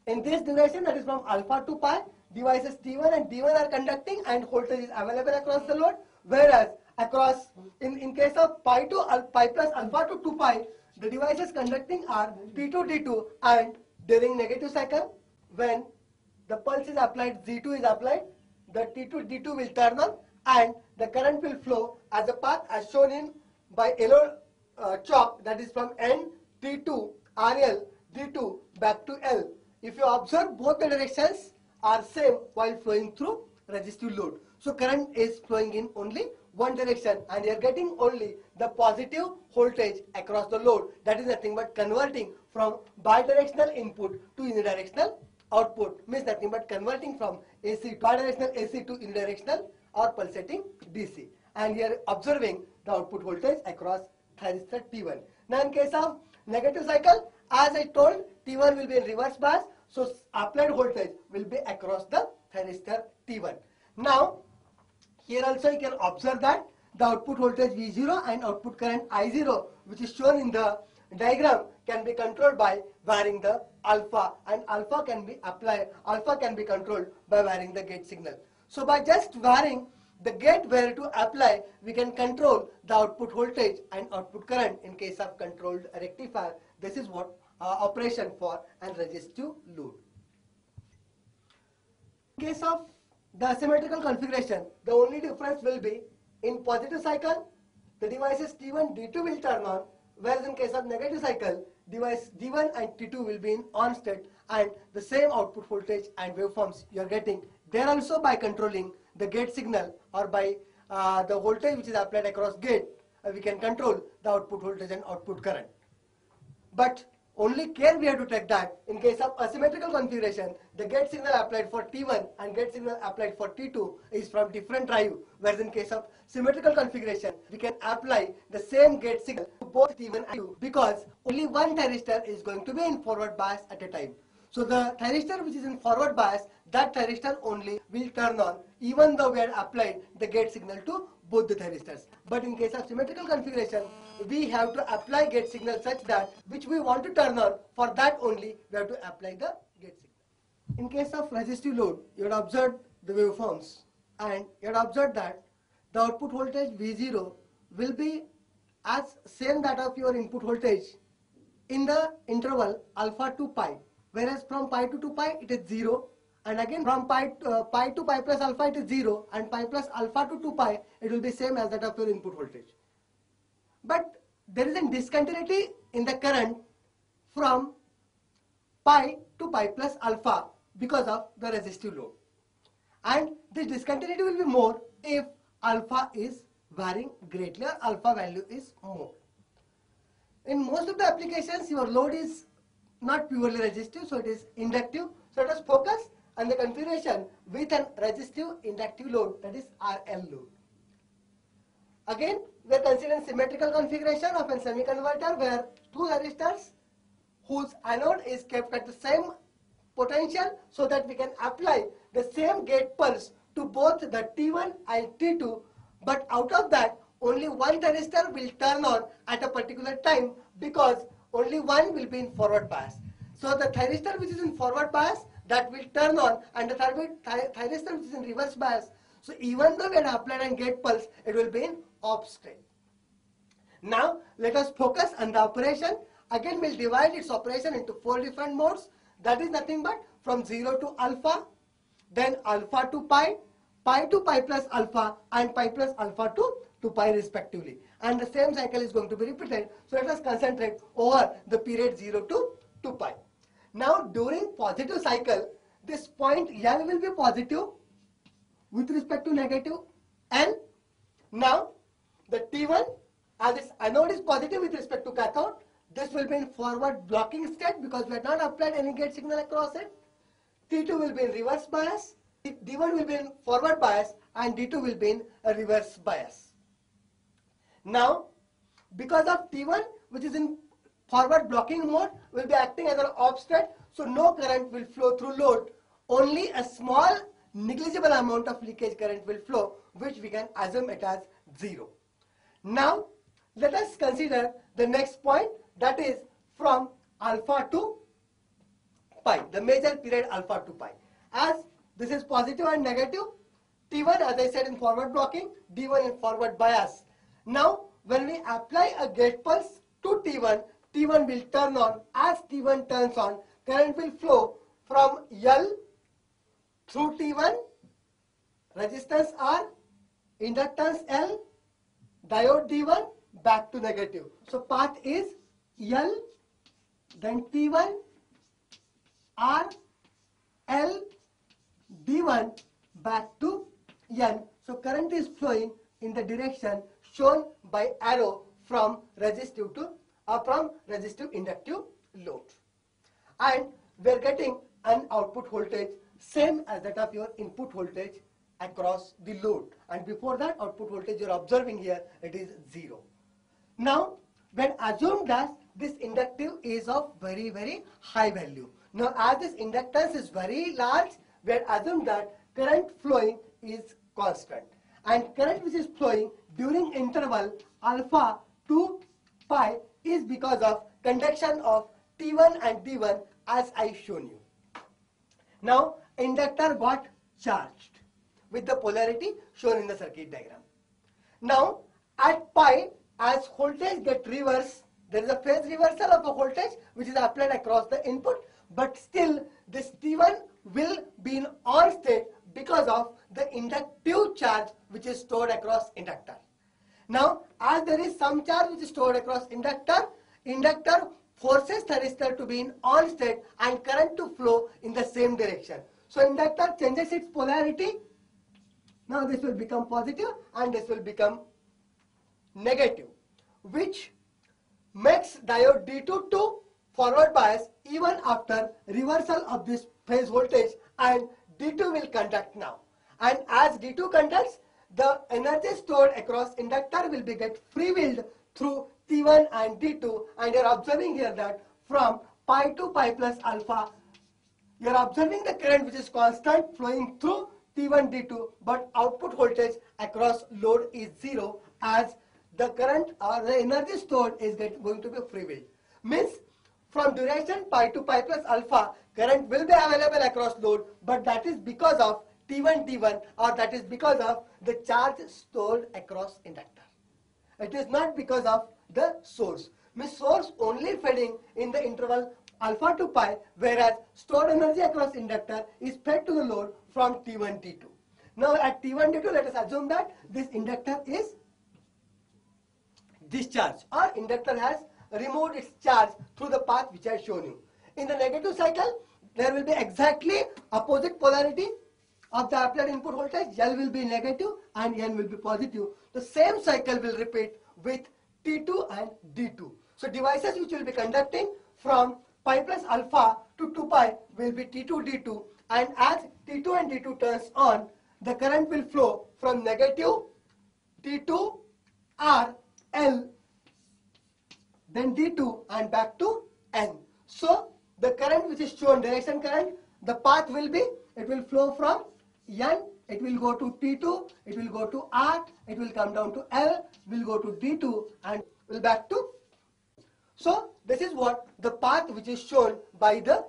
In this duration, that is from alpha to pi, devices T1 and D1 are conducting and voltage is available across the load. Whereas across, in case of pi plus alpha to 2 pi, the devices conducting are T2, D2, and during negative cycle, when the pulse is applied, Z2 is applied, the T2, D2 will turn on and the current will flow as a path as shown in by yellow chalk, that is from N, T2, RL, D2 back to L. If you observe, both the directions are same while flowing through resistive load. So current is flowing in only one direction and you are getting only the positive voltage across the load. That is nothing but converting from bidirectional input to unidirectional output. Means nothing but converting from bidirectional AC to unidirectional or pulsating DC. And we are observing the output voltage across thyristor T1. Now in case of negative cycle, as I told, T1 will be in reverse bias, so applied voltage will be across the thyristor T1. Now here also you can observe that the output voltage V0 and output current I0, which is shown in the diagram, can be controlled by varying the alpha, and alpha can be controlled by varying the gate signal. So by just varying the gate where to apply, we can control the output voltage and output current in case of controlled rectifier. This is what operation for an resistive load. In case of the asymmetrical configuration, the only difference will be in positive cycle, the devices T1, D2 will turn on, whereas in case of negative cycle, device D1 and T2 will be in on state, and the same output voltage and waveforms you are getting there also by controlling the gate signal or by the voltage which is applied across gate, we can control the output voltage and output current. But only care we have to take that in case of asymmetrical configuration, the gate signal applied for T1 and gate signal applied for T2 is from different drive, whereas in case of symmetrical configuration, we can apply the same gate signal to both T1 and T2 because only one thyristor is going to be in forward bias at a time. So the thyristor which is in forward bias, that thyristor only will turn on even though we have applied the gate signal to both the thyristors. But in case of symmetrical configuration, we have to apply gate signal such that which we want to turn on, for that only we have to apply the gate signal. In case of resistive load, you have observed the waveforms and you have observed that the output voltage V0 will be as same that of your input voltage in the interval alpha to pi, whereas from pi to 2 pi it is 0, and again from pi to pi plus alpha it is 0, and pi plus alpha to 2 pi it will be same as that of your input voltage. But there is a discontinuity in the current from pi to pi plus alpha because of the resistive load, and this discontinuity will be more if alpha is varying greatly or alpha value is more. In most of the applications your load is not purely resistive, so it is inductive. So let us focus on the configuration with an resistive inductive load, that is RL load. Again, we are considering symmetrical configuration of a semiconverter where two resistors whose anode is kept at the same potential so that we can apply the same gate pulse to both the T1 and T2, but out of that only one thyristor will turn on at a particular time because only one will be in forward bias. So the thyristor which is in forward bias, that will turn on, and the thyristor which is in reverse bias, so even though we have applied a gate pulse, it will be in off state. Now let us focus on the operation. Again we'll divide its operation into 4 different modes. That is nothing but from 0 to alpha, then alpha to pi, pi to pi plus alpha, and pi plus alpha to 2 pi respectively. And the same cycle is going to be repeated. So let us concentrate over the period 0 to 2 pi. Now during positive cycle, this point L will be positive with respect to negative N. Now the T1, as its anode is positive with respect to cathode, this will be in forward blocking state because we have not applied any gate signal across it. T2 will be in reverse bias, D1 will be in forward bias, and D2 will be in a reverse bias. Now because of T1 which is in forward blocking mode will be acting as an off state, so no current will flow through load, only a small negligible amount of leakage current will flow, which we can assume it as 0. Now let us consider the next point, that is from alpha to pi, the major period alpha to pi. As this is positive and negative, T1 as I said in forward blocking, D1 in forward bias. Now when we apply a gate pulse to T1, T1 will turn on. As T1 turns on, current will flow from L through T1, resistance R, inductance L, diode D1 back to negative. So path is L, then T1, R, L, D1 back to N. So current is flowing in the direction shown by arrow from resistive to from resistive inductive load. And we are getting an output voltage same as that of your input voltage across the load. And before that output voltage you are observing here, it is 0. Now when assumed that this inductive is of very high value. Now as this inductance is very large, we are assumed that current flowing is constant. And current which is flowing during interval alpha to pi is because of conduction of T1 and D1 as I shown you. Now inductor got charged with the polarity shown in the circuit diagram. Now at pi, as voltage get reversed, there is a phase reversal of the voltage which is applied across the input, but still this T1 will be in on state because of the inductive charge which is stored across inductor. Now as there is some charge which is stored across inductor, inductor forces thyristor to be in on state and current to flow in the same direction. So inductor changes its polarity. Now this will become positive and this will become negative, which makes diode D2 to forward bias even after reversal of this phase voltage, and D2 will conduct now. And as D2 conducts, the energy stored across inductor will be get freewheeled through T1 and D2, and you are observing here that from pi to pi plus alpha, you are observing the current which is constant flowing through T1 D2, but output voltage across load is 0 as the current or the energy stored is going to be freewheeled. Means from duration pi to pi plus alpha, current will be available across load, but that is because of T1 D1, or that is because of the charge stored across inductor. It is not because of the source. Means source only feeding in the interval alpha to pi, whereas stored energy across inductor is fed to the load from T1 D2. Now at T1 D2, let us assume that this inductor is discharged, or inductor has removed its charge through the path which I have shown you. In the negative cycle, there will be exactly opposite polarity of the applied input voltage. L will be negative and N will be positive. The same cycle will repeat with T2 and D2. So devices which will be conducting from pi plus alpha to 2 pi will be T2 D2, and as T2 and D2 turns on, the current will flow from negative T2 R L, then D2 and back to N. So the current which is shown, direction current, the path will be, it will flow from N, it will go to T2, it will go to R, it will come down to L, will go to D2 and will back to. So this is what the path which is shown by the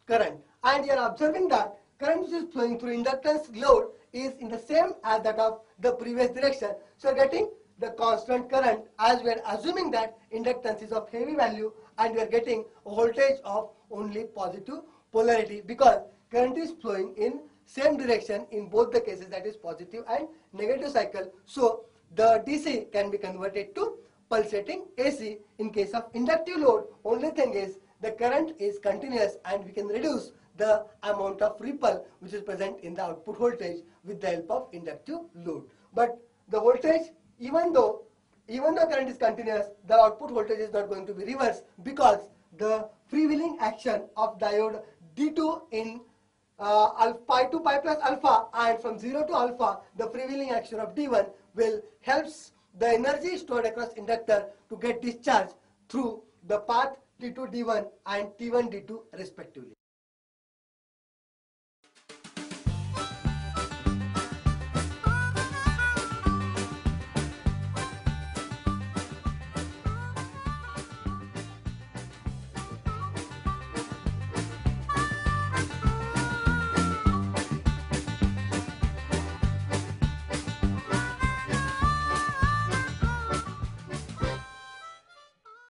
current, and you are observing that current which is flowing through inductance load is in the same as that of the previous direction. So getting the constant current, as we are assuming that inductance is of heavy value, and we are getting a voltage of only positive polarity because current is flowing in same direction in both the cases, that is positive and negative cycle. So the DC can be converted to pulsating AC in case of inductive load. Only thing is the current is continuous and we can reduce the amount of ripple which is present in the output voltage with the help of inductive load. But the voltage, even though current is continuous, the output voltage is not going to be reversed because the freewheeling action of diode D2 in pi to pi plus alpha, and from 0 to alpha, the freewheeling action of D1 will helps the energy stored across inductor to get discharged through the path T2 D1 and T1 D2 respectively.